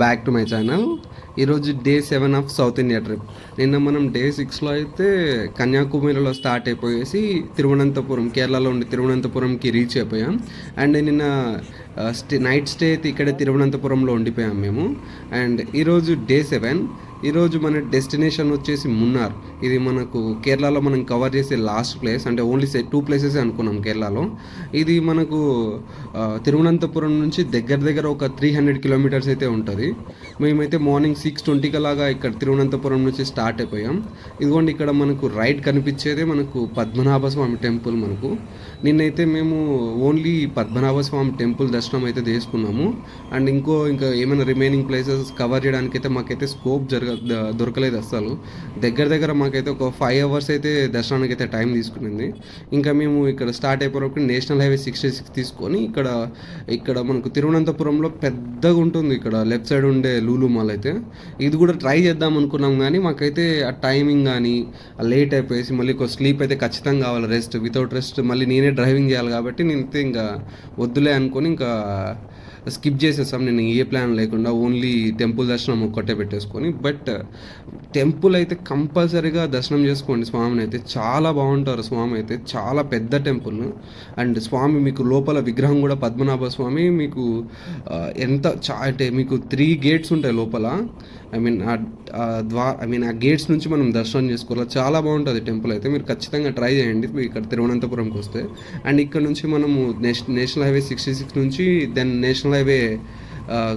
Back to my channel. ఈరోజు day 7 of South India trip. నిన్న మనం డే 6లో అయితే కన్యాకుమారిలో స్టార్ట్ అయిపోయేసి తిరువనంతపురం, కేరళలో ఉండి తిరువనంతపురంకి రీచ్ అయిపోయాం. అండ్ నిన్న నైట్ స్టే అయితే ఇక్కడే తిరువనంతపురంలో ఉండిపోయాం మేము. అండ్ ఈరోజు డే 7. ఈరోజు మన డెస్టినేషన్ వచ్చేసి మున్నార్. ఇది మనకు కేరళలో మనం కవర్ చేసే లాస్ట్ ప్లేస్. అంటే ఓన్లీ 2 ప్లేసెస్ అనుకున్నాం కేరళలో. ఇది మనకు తిరువనంతపురం నుంచి దగ్గర ఒక 300 కిలోమీటర్స్ అయితే ఉంటుంది. మేమైతే మార్నింగ్ 6:20 లాగా ఇక్కడ తిరువనంతపురం నుంచి స్టార్ట్ అయిపోయాం. ఇదిగోండి ఇక్కడ మనకు రైట్ కనిపించేదే మనకు పద్మనాభ స్వామి టెంపుల్. మనకు నిన్నైతే మేము ఓన్లీ పద్మనాభ స్వామి టెంపుల్ దర్శనం అయితే చేసుకున్నాము. అండ్ ఇంకా ఏమైనా రిమైనింగ్ ప్లేసెస్ కవర్ చేయడానికైతే మాకైతే స్కోప్ దొరకలేదు అస్సలు. దగ్గర మాకైతే ఒక 5 అవర్స్ అయితే దర్శనానికి అయితే టైం తీసుకునింది. ఇంకా మేము ఇక్కడ స్టార్ట్ అయిపోయినప్పుడు నేషనల్ హైవే 66 తీసుకొని ఇక్కడ మనకు తిరువనంతపురంలో పెద్దగా ఉంటుంది. ఇక్కడ లెఫ్ట్ సైడ్ ఉండే లూలు మాల్ అయితే ఇది కూడా ట్రై చేద్దాం అనుకున్నాం, కానీ మాకైతే ఆ టైమింగ్ కానీ లేట్ అయిపోయేసి మళ్ళీ ఒక స్లీప్ అయితే ఖచ్చితంగా కావాలి. రెస్ట్, వితౌట్ రెస్ట్ మళ్ళీ నేనే డ్రైవింగ్ చేయాలి కాబట్టి నేనైతే ఇంకా వద్దులే అనుకొని ఇంకా స్కిప్ చేసేసాం. నేను ఏ ప్లాన్ లేకుండా ఓన్లీ టెంపుల్ దర్శనం ఒక్కటే పెట్టేసుకొని. బట్ టెంపుల్ అయితే కంపల్సరీగా దర్శనం చేసుకోండి. స్వామిని అయితే చాలా బాగుంటారు. స్వామి అయితే చాలా పెద్ద టెంపుల్. అండ్ స్వామి మీకు లోపల విగ్రహం కూడా పద్మనాభ స్వామి మీకు అంటే మీకు 3 గేట్స్ ఉంటాయి లోపల. ఆ గేట్స్ నుంచి మనం దర్శనం చేసుకోవాలి. చాలా బాగుంటుంది టెంపుల్ అయితే. మీరు ఖచ్చితంగా ట్రై చేయండి ఇక్కడ తిరువనంతపురంకి వస్తే. అండ్ ఇక్కడ నుంచి మనము నేషనల్ హైవే 66 నుంచి దెన్ నేషనల్ హైవే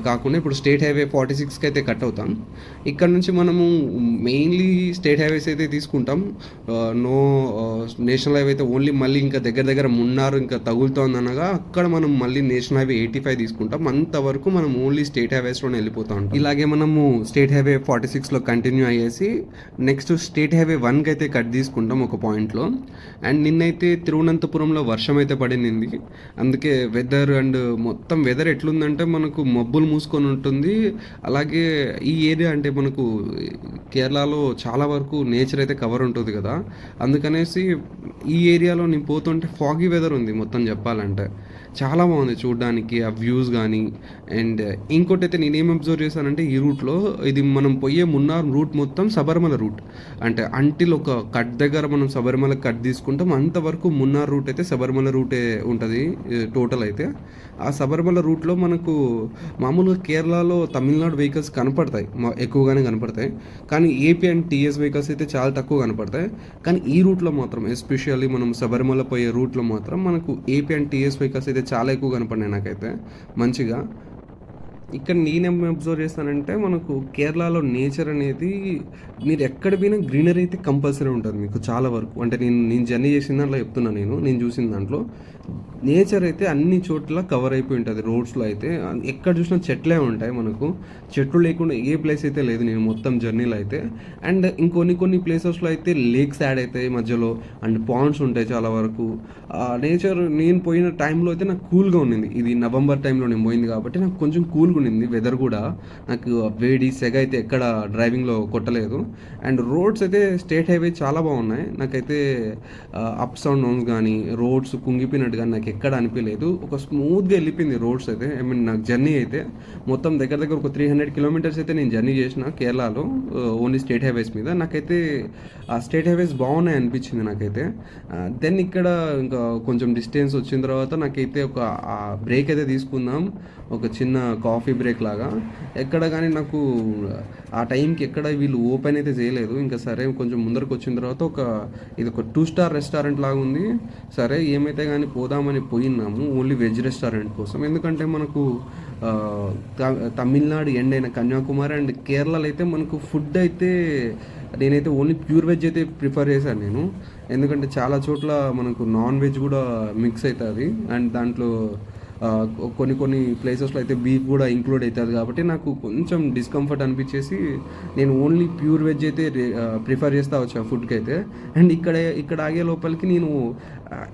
కాకుండా ఇప్పుడు స్టేట్ హైవే 46కి అయితే కట్ అవుతాం. ఇక్కడ నుంచి మనము మెయిన్లీ స్టేట్ హైవేస్ అయితే తీసుకుంటాం. నేషనల్ హైవే అయితే ఓన్లీ మళ్ళీ ఇంకా దగ్గర మున్నారు ఇంకా తగులుతోంది అనగా అక్కడ మనం మళ్ళీ నేషనల్ హైవే 85 తీసుకుంటాం. అంతవరకు మనం ఓన్లీ స్టేట్ హైవేస్లోనే వెళ్ళిపోతూ ఉంటాం. ఇలాగే మనము స్టేట్ హైవే 46లో కంటిన్యూ అయ్యేసి నెక్స్ట్ స్టేట్ హైవే 1కి అయితే కట్ తీసుకుంటాం ఒక పాయింట్లో. అండ్ నిన్నైతే తిరువనంతపురంలో వర్షం అయితే పడింది. అందుకే వెదర్ మొత్తం వెదర్ ఎట్లుందంటే మనకు మబ్బులు మూసుకొని ఉంటుంది. అలాగే ఈ ఏరియా అంటే మనకు కేరళలో చాలా వరకు నేచర్ అయితే కవర్ ఉంటుంది కదా, అందుకనేసి ఈ ఏరియాలో నేను పోతుంటే ఫాగీ వెదర్ ఉంది మొత్తం చెప్పాలంటే. చాలా బాగుంది చూడడానికి ఆ వ్యూస్ కానీ. అండ్ ఇంకోటి అయితే నేనేం అబ్జర్వ్ చేశానంటే ఈ రూట్లో ఇది మనం పోయే మున్నార్ రూట్ మొత్తం శబరిమల రూట్. అంటే అంటిల్ ఒక కట్ దగ్గర మనం శబరిమల కట్ తీసుకుంటాం అంతవరకు మున్నార్ రూట్ అయితే శబరిమల రూటే ఉంటుంది టోటల్ అయితే. ఆ శబరిమల రూట్లో మనకు మామూలుగా కేరళలో తమిళనాడు వెహికల్స్ కనపడతాయి, ఎక్కువగానే కనపడతాయి. కానీ ఏపీ అండ్ టీఎస్ వెహికల్స్ అయితే చాలా తక్కువ కనపడతాయి. కానీ ఈ రూట్లో మాత్రం ఎస్పెషల్లీ మనం శబరిమల పోయే రూట్లో మాత్రం మనకు ఏపీ అండ్ టీఎస్ వెహికల్స్ అయితే చాలా ఎక్కువ కనపడినాయి నాకైతే మంచిగా. ఇక్కడ నేనేం అబ్జర్వ్ చేస్తానంటే మనకు కేరళలో నేచర్ అనేది మీరు ఎక్కడ పోయినా గ్రీనరీ అయితే కంపల్సరీ ఉంటుంది మీకు చాలా వరకు. అంటే నేను జర్నీ చేసిన దాంట్లో చెప్తున్నా, నేను చూసిన దాంట్లో నేచర్ అయితే అన్ని చోట్ల కవర్ అయిపోయి ఉంటుంది. రోడ్స్లో అయితే ఎక్కడ చూసినా చెట్లే ఉంటాయి. మనకు చెట్లు లేకుండా ఏ ప్లేస్ అయితే లేదు నేను మొత్తం జర్నీలో అయితే. అండ్ కొన్ని ప్లేసెస్లో అయితే లేక్స్ యాడ్ అవుతాయి మధ్యలో, అండ్ పాండ్స్ ఉంటాయి చాలా వరకు. నేచర్ నేను పోయిన టైంలో అయితే నాకు కూల్గా ఉండింది. ఇది నవంబర్ టైంలో నేను పోయింది కాబట్టి నాకు కొంచెం కూల్గా ఉండింది వెదర్ కూడా. నాకు వేడి సెగ అయితే ఎక్కడ డ్రైవింగ్లో కొట్టలేదు. అండ్ రోడ్స్ అయితే స్టేట్ హైవే చాలా బాగున్నాయి. నాకైతే అప్స్ అండ్ డౌన్స్ కానీ రోడ్స్ కుంగిపోయినట్టు కానీ నాకు ఎక్కడ అనిపించలేదు. ఒక స్మూత్గా వెళ్ళిపోయింది రోడ్స్ అయితే. నాకు జర్నీ అయితే మొత్తం దగ్గర ఒక 300 కిలోమీటర్స్ అయితే నేను జర్నీ చేసిన కేరళలో ఓన్లీ స్టేట్ హైవేస్ మీద. నాకైతే ఆ స్టేట్ హైవేస్ బాగున్నాయి అనిపించింది నాకైతే. దెన్ ఇక్కడ ఇంకా కొంచెం డిస్టెన్స్ వచ్చిన తర్వాత నాకైతే ఒక బ్రేక్ అయితే తీసుకుందాం, ఒక చిన్న కాఫీ బ్రేక్ లాగా. ఎక్కడ కానీ నాకు ఆ టైంకి ఎక్కడ వీళ్ళు ఓపెన్ అయితే చేయలేదు. ఇంకా సరే కొంచెం ముందరకు వచ్చిన తర్వాత ఇది ఒక 2 స్టార్ రెస్టారెంట్ లాగా ఉంది. సరే ఏమైతే కానీ పోదామని పోయినాము ఓన్లీ వెజ్ రెస్టారెంట్ కోసం. ఎందుకంటే మనకు తమిళనాడు ఎండ్ అయిన కన్యాకుమారి అండ్ కేరళలో అయితే మనకు ఫుడ్ అయితే నేనైతే ఓన్లీ ప్యూర్ వెజ్ అయితే ప్రిఫర్ చేశాను నేను. ఎందుకంటే చాలా చోట్ల మనకు నాన్ వెజ్ కూడా మిక్స్ అవుతుంది అండ్ దాంట్లో కొన్ని ప్లేసెస్లో అయితే బీఫ్ కూడా ఇంక్లూడ్ అవుతుంది కాబట్టి నాకు కొంచెం డిస్కంఫర్ట్ అనిపించేసి నేను ఓన్లీ ప్యూర్ వెజ్ అయితే ప్రిఫర్ చేస్తూ వచ్చా ఫుడ్కి అయితే. అండ్ ఇక్కడ ఆగే లోపలికి నేను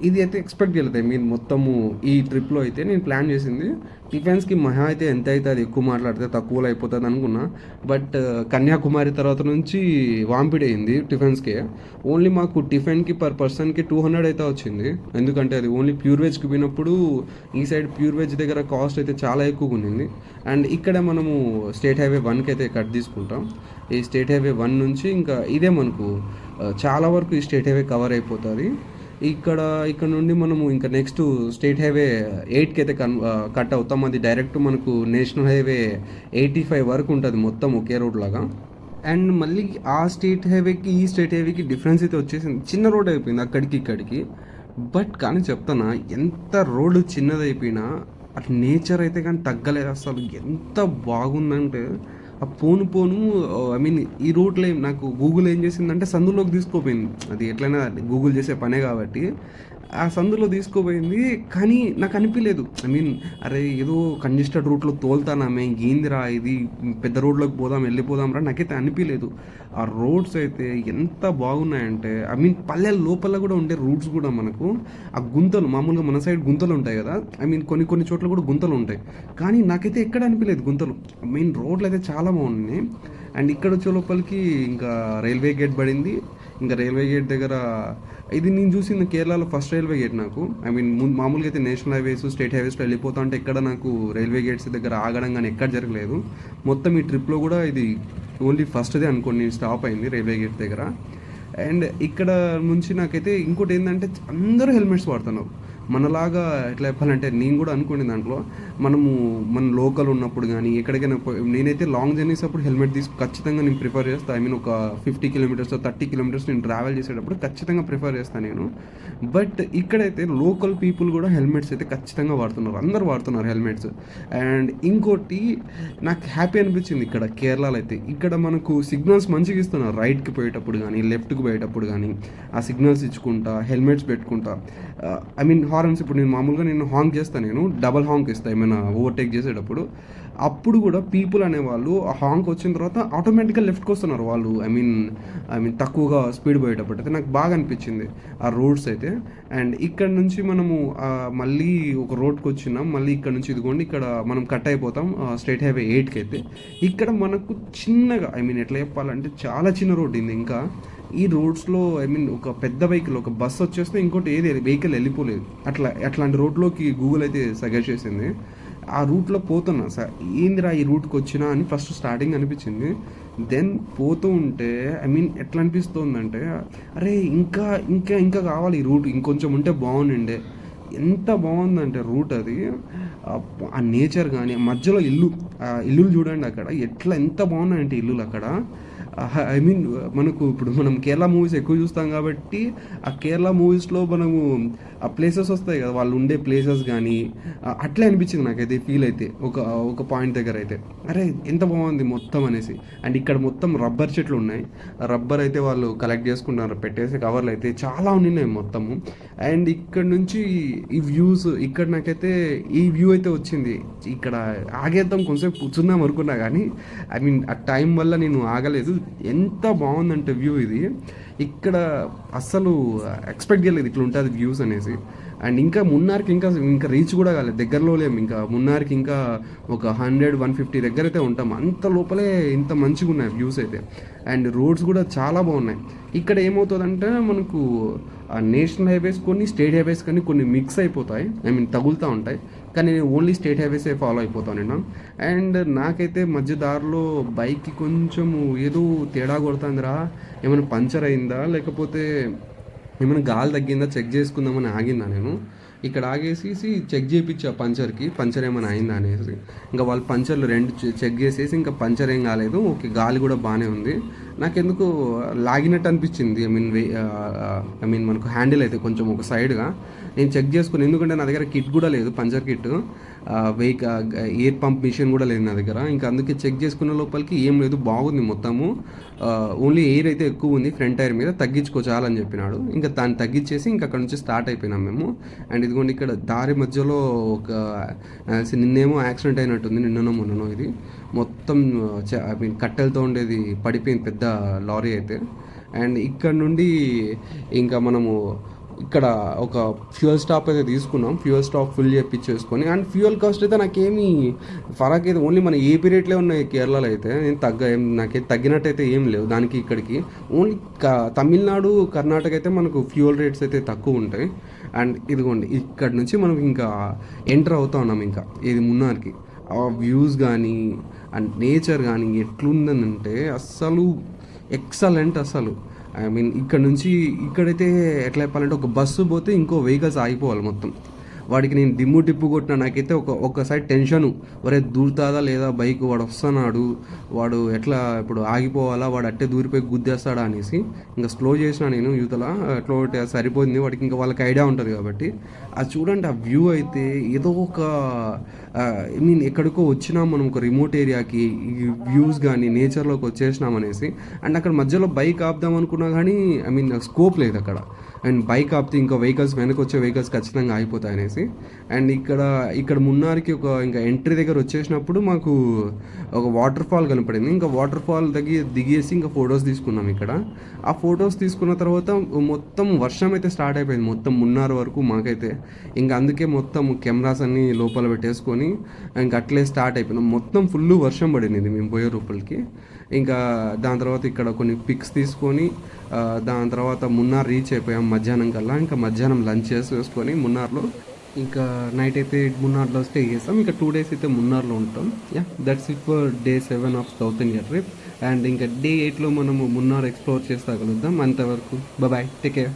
ఇది అయితే ఎక్స్పెక్ట్ చేయలేదు. మీరు మొత్తము ఈ ట్రిప్లో అయితే నేను ప్లాన్ చేసింది టిఫిన్స్కి మహా అయితే ఎంత అయితే అది ఎక్కువ మాట్లాడితే తక్కువలో అయిపోతుంది అనుకున్నా. బట్ కన్యాకుమారి తర్వాత నుంచి వాంపిడ్ అయింది టిఫిన్స్కి. ఓన్లీ మాకు టిఫిన్కి పర్ పర్సన్కి 200 అయితే వచ్చింది. ఎందుకంటే అది ఓన్లీ ప్యూర్ వెజ్కి పోయినప్పుడు ఈ సైడ్ ప్యూర్ వెజ్ దగ్గర కాస్ట్ అయితే చాలా ఎక్కువగా ఉండింది. అండ్ ఇక్కడ మనము స్టేట్ హైవే 1కి అయితే కట్ తీసుకుంటాం. ఈ స్టేట్ హైవే 1 నుంచి ఇంకా ఇదే మనకు చాలా వరకు ఈ స్టేట్ హైవే కవర్ అయిపోతుంది. ఇక్కడ నుండి మనము ఇంకా నెక్స్ట్ స్టేట్ హైవే 8కి అయితే కట్ అవుతాం. అది డైరెక్ట్ మనకు నేషనల్ హైవే 85 వరకు ఉంటుంది మొత్తం ఒకే రోడ్ లాగా. అండ్ మళ్ళీ ఆ స్టేట్ హైవేకి ఈ స్టేట్ హైవేకి డిఫరెన్స్ అయితే వచ్చేసింది. చిన్న రోడ్ అయిపోయింది అక్కడికి ఇక్కడికి. బట్ కానీ చెప్తానా, ఎంత రోడ్డు చిన్నదైపోయినా అటు నేచర్ అయితే కానీ తగ్గలేదు అసలు. ఎంత బాగుందంటే ఆ పోను పోను ఐ మీన్ ఈ రూట్లో నాకు గూగుల్ ఏం చేసిందంటే సందులోకి తీసుకోపోయింది. అది ఎట్లయినా గూగుల్ చేసే పనే కాబట్టి ఆ సందులో తీసుకోపోయింది. కానీ నాకు అనిపించలేదు, ఐ మీన్ అరే ఏదో కంజెస్టెడ్ రూట్లో తోలుతానామే, ఏందిరా ఇది పెద్ద రోడ్లోకి వెళ్ళిపోదాం రా నాకైతే అనిపించలేదు. ఆ రోడ్స్ అయితే ఎంత బాగున్నాయంటే ఐ మీన్ పల్లెల లోపల కూడా ఉండే రూట్స్ కూడా మనకు ఆ గుంతలు, మామూలుగా మన సైడ్ గుంతలు ఉంటాయి కదా, ఐ మీన్ కొన్ని చోట్ల కూడా గుంతలు ఉంటాయి. కానీ నాకైతే ఎక్కడ అనిపించలేదు గుంతలు. ఐ మీన్ రోడ్లు అయితే చాలా బాగున్నాయి. అండ్ ఇక్కడ వచ్చే లోపలికి ఇంకా రైల్వే గేట్ పడింది. ఇంకా రైల్వే గేట్ దగ్గర ఇది నేను చూసింది కేరళలో ఫస్ట్ రైల్వే గేట్ నాకు. ఐ మీన్ మామూలుగా అయితే నేషనల్ హైవేస్ స్టేట్ హైవేస్లో వెళ్ళిపోతా అంటే ఎక్కడ నాకు రైల్వే గేట్స్ దగ్గర ఆగడం కానీ ఎక్కడ జరగలేదు. మొత్తం ఈ ట్రిప్లో కూడా ఇది ఓన్లీ ఫస్ట్దే అనుకోండి నేను స్టాప్ అయింది రైల్వే గేట్ దగ్గర. అండ్ ఇక్కడ నుంచి నాకైతే ఇంకోటి ఏంటంటే అందరూ హెల్మెట్స్ వాడుతున్నారు. మనలాగా ఎట్లా చెప్పాలంటే నేను కూడా అనుకునే దాంట్లో మన లోకల్ ఉన్నప్పుడు కానీ ఎక్కడికైనా నేనైతే లాంగ్ జర్నీస్ అప్పుడు హెల్మెట్ ఖచ్చితంగా నేను ప్రిఫర్ చేస్తాను. ఐ మీన్ ఒక 50 కిలోమీటర్స్ 30 కిలోమీటర్స్ నేను ట్రావెల్ చేసేటప్పుడు ఖచ్చితంగా ప్రిఫర్ చేస్తాను నేను. బట్ ఇక్కడైతే లోకల్ పీపుల్ కూడా హెల్మెట్స్ అయితే ఖచ్చితంగా వాడుతున్నారు, అందరు వాడుతున్నారు హెల్మెట్స్. అండ్ ఇంకోటి నాకు హ్యాపీ అనిపించింది ఇక్కడ కేరళలో అయితే, ఇక్కడ మనకు సిగ్నల్స్ మంచిగా ఇస్తున్నారు. రైట్కి పోయేటప్పుడు కానీ లెఫ్ట్కి పోయేటప్పుడు కానీ ఆ సిగ్నల్స్ ఇచ్చుకుంటా హెల్మెట్స్ పెట్టుకుంటా. ఐ మీన్ హార్న్స్ ఇప్పుడు నేను మామూలుగా హాంక్ చేస్తాను, నేను డబల్ హాంక్ ఇస్తాను ఏమైనా ఓవర్టేక్ చేసేటప్పుడు. అప్పుడు కూడా పీపుల్ అనేవాళ్ళు ఆ హాంక్ వచ్చిన తర్వాత ఆటోమేటిక్గా లెఫ్ట్కి వస్తున్నారు వాళ్ళు. ఐ మీన్ తక్కువగా స్పీడ్ పోయేటప్పుడు అయితే నాకు బాగా అనిపించింది ఆ రోడ్స్ అయితే. అండ్ ఇక్కడ నుంచి మనము మళ్ళీ ఒక రోడ్కి వచ్చినాం. మళ్ళీ ఇక్కడ నుంచి ఇదిగోండి ఇక్కడ మనం కట్ అయిపోతాం స్టేట్ హైవే 8కి అయితే. ఇక్కడ మనకు చిన్నగా ఐ మీన్ ఎట్లా చెప్పాలంటే చాలా చిన్న రోడ్ ఉంది. ఇంకా ఈ రోడ్స్లో ఐ మీన్ ఒక పెద్ద వెహికల్ ఒక బస్సు వచ్చేస్తే ఇంకోటి ఏది వెహికల్ వెళ్ళిపోలేదు. అట్లాంటి రోడ్లోకి గూగుల్ అయితే సజెస్ట్ చేసింది. ఆ రూట్లో పోతున్నా సార్, ఏందిరా ఈ రూట్కి వచ్చినా అని ఫస్ట్ స్టార్టింగ్ అనిపించింది. దెన్ పోతూ ఉంటే ఐ మీన్ ఎట్లా అనిపిస్తుందంటే అరే ఇంకా ఇంకా ఇంకా కావాలి ఈ రూట్, ఇంకొంచెం ఉంటే బాగుండే. ఎంత బాగుందంటే రూట్ అది, ఆ నేచర్ కానీ మధ్యలో ఇల్లులు చూడండి అక్కడ ఎంత బాగున్నాయంటే ఇల్లులు అక్కడ. ఐ మీన్ మనం కేరళ మూవీస్ ఎక్కువ చూస్తాం కాబట్టి ఆ కేరళ మూవీస్లో మనము ఆ ప్లేసెస్ వస్తాయి కదా, వాళ్ళు ఉండే ప్లేసెస్ కానీ అట్లే అనిపించింది నాకైతే ఫీల్ అయితే ఒక పాయింట్ దగ్గర అయితే అరే ఎంత బాగుంది మొత్తం అనేసి. అండ్ ఇక్కడ మొత్తం రబ్బర్ చెట్లు ఉన్నాయి. రబ్బర్ అయితే వాళ్ళు కలెక్ట్ చేసుకుంటున్నారు, పెట్టేసి కవర్లు అయితే చాలా ఉన్నాయి మొత్తము. అండ్ ఇక్కడ నుంచి ఈ వ్యూస్ ఇక్కడ నాకైతే ఈ వ్యూ అయితే వచ్చింది. ఇక్కడ ఆగేద్దాం కొంచెం కూర్చుందాం అనుకున్నా కానీ ఐ మీన్ ఆ టైం వల్ల నేను ఆగలేదు. ఎంత బాగుందంటే వ్యూ ఇది ఇక్కడ అస్సలు ఎక్స్పెక్ట్ చేయలేదు ఇట్లా ఉంటుంది వ్యూస్ అనేసి. అండ్ ఇంకా మున్నార్కి ఇంకా రీచ్ కూడా కాలేదు, దగ్గరలో లేము. ఇంకా మున్నార్కి ఇంకా ఒక 100-150 దగ్గర అయితే ఉంటాం. అంత లోపలే ఇంత మంచిగా ఉన్నాయి వ్యూస్ అయితే. అండ్ రోడ్స్ కూడా చాలా బాగున్నాయి. ఇక్కడ ఏమవుతుందంటే మనకు నేషనల్ హైవేస్ కొన్ని స్టేట్ హైవేస్ కానీ కొన్ని మిక్స్ అయిపోతాయి, ఐ మీన్ తగులుతూ ఉంటాయి. కానీ నేను ఓన్లీ స్టేట్ హైవేసే ఫాలో అయిపోతాను నేను. అండ్ నాకైతే మధ్య దారిలో బైక్కి కొంచెం ఏదో తేడా కొడుతుందిరా, ఏమైనా పంచర్ అయిందా లేకపోతే ఏమైనా గాలి తగ్గిందా చెక్ చేసుకుందామని ఆగిందా నేను. ఇక్కడ ఆగేసి చెక్ చేయించా పంచర్ ఏమైనా అయిందా అనేసి. ఇంకా వాళ్ళు పంచర్లు 2 చెక్ చేసేసి ఇంకా పంచర్ ఏం కాలేదు, ఓకే గాలి కూడా బాగానే ఉంది. నాకెందుకు లాగినట్టు అనిపించింది. ఐ మీన్ మనకు హ్యాండిల్ అయితే కొంచెం ఒక సైడ్గా నేను చెక్ చేసుకుని, ఎందుకంటే నా దగ్గర కిట్ కూడా లేదు, puncture kit, air pump machine కూడా లేదు నా దగ్గర. ఇంకా అందుకే చెక్ చేసుకున్న లోపలికి ఏం లేదు, బాగుంది మొత్తము. ఓన్లీ ఎయిర్ అయితే ఎక్కువ ఉంది ఫ్రంట్ టైర్ మీద, తగ్గించుకో చాలని చెప్పినాడు. ఇంకా దాన్ని తగ్గించేసి ఇంకా అక్కడ నుంచి స్టార్ట్ అయిపోయినాం మేము. అండ్ ఇదిగోండి ఇక్కడ దారి మధ్యలో నిన్నేమో యాక్సిడెంట్ అయినట్టుంది, మొన్ననో ఇది మొత్తం ఐ మీన్ కట్టెలతో ఉండేది పడిపోయింది పెద్ద లారీ అయితే. అండ్ ఇక్కడ నుండి ఇంకా మనము ఇక్కడ ఒక ఫ్యూయల్ స్టాప్ అయితే తీసుకున్నాం, ఫ్యూయల్ స్టాప్ ఫుల్ చేయించేసుకొని. అండ్ ఫ్యూయల్ కాస్ట్ అయితే నాకేమీ ఫరక్ అయితే ఓన్లీ మన ఏపీ రేట్లే ఉన్నాయి కేరళలో అయితే, నాకైతే తగ్గినట్టయితే ఏం లేవు దానికి ఇక్కడికి. ఓన్లీ తమిళనాడు కర్ణాటక అయితే మనకు ఫ్యూయల్ రేట్స్ అయితే తక్కువ ఉంటాయి. అండ్ ఇదిగోండి ఇక్కడ నుంచి మనం ఇంకా ఎంటర్ అవుతా ఉన్నాం ఇంకా ఇది మున్నార్కి. ఆ వ్యూస్ కానీ అండ్ నేచర్ కానీ ఎట్లుందనంటే అస్సలు ఎక్సలెంట్ అసలు. ఐ మీన్ ఇక్కడ నుంచి ఇక్కడైతే ఎట్లా చెప్పాలంటే ఒక బస్సు పోతే ఇంకో వెహికల్స్ ఆగిపోవాలి మొత్తం. వాడికి నేను దిమ్ము టిప్పు కొట్టిన నాకైతే ఒక సైడ్ టెన్షను, ఒరే దూరుతాదా లేదా బైక్, వాడు వస్తున్నాడు, వాడు ఎట్లా ఇప్పుడు ఆగిపోవాలా, వాడు అట్టే దూరిపోయి గుద్దేస్తాడా అనేసి ఇంకా స్లో చేసిన నేను యూతల ఎట్లా ఒకటి సరిపోయింది వాడికి, ఇంకా వాళ్ళకి ఐడియా ఉంటుంది కాబట్టి. అది చూడండి ఆ వ్యూ అయితే ఏదో ఒక ఐ మీన్ ఎక్కడికో వచ్చినాం మనం ఒక రిమోట్ ఏరియాకి, ఈ వ్యూస్ కానీ నేచర్లోకి వచ్చేసినాం అనేసి. అండ్ అక్కడ మధ్యలో బైక్ ఆపుదాం అనుకున్నా కానీ ఐ మీన్ స్కోప్ లేదు అక్కడ. అండ్ బైక్ ఆపితే ఇంకా వెహికల్స్ వెనక్కి వచ్చే వెహికల్స్ ఖచ్చితంగా ఆగిపోతాయి అనేసి. అండ్ ఇక్కడ మున్నార్కి ఇంకా ఎంట్రీ దగ్గర వచ్చేసినప్పుడు మాకు ఒక వాటర్ ఫాల్ కనపడింది. ఇంకా వాటర్ ఫాల్ దిగేసి ఇంకా ఫొటోస్ తీసుకున్నాం ఇక్కడ. ఆ ఫొటోస్ తీసుకున్న తర్వాత మొత్తం వర్షం అయితే స్టార్ట్ అయిపోయింది మొత్తం మున్నార్ వరకు మాకైతే. ఇంకా అందుకే మొత్తం కెమెరాస్ అన్నీ లోపల పెట్టేసుకొని ఇంకా అట్లే స్టార్ట్ అయిపోయినాం. మొత్తం ఫుల్ వర్షం పడింది మేము పోయే రూపలకి. ఇంకా దాని తర్వాత ఇక్కడ కొన్ని పిక్స్ తీసుకొని దాని తర్వాత మున్నార్ రీచ్ అయిపోయాం మధ్యాహ్నం కల్లా. ఇంకా మధ్యాహ్నం లంచ్ చేసుకొని మున్నార్లో ఇంకా నైట్ అయితే మున్నార్లో స్టే చేస్తాం. ఇంకా 2 days అయితే మున్నార్లో ఉంటాం. That's it for Day 7 of South India trip. And ఇంకా Day 8లో మనము మున్నార్ ఎక్స్ప్లోర్ చేస్తా కలుద్దాం. అంతవరకు బాయ్, టేక్ కేర్.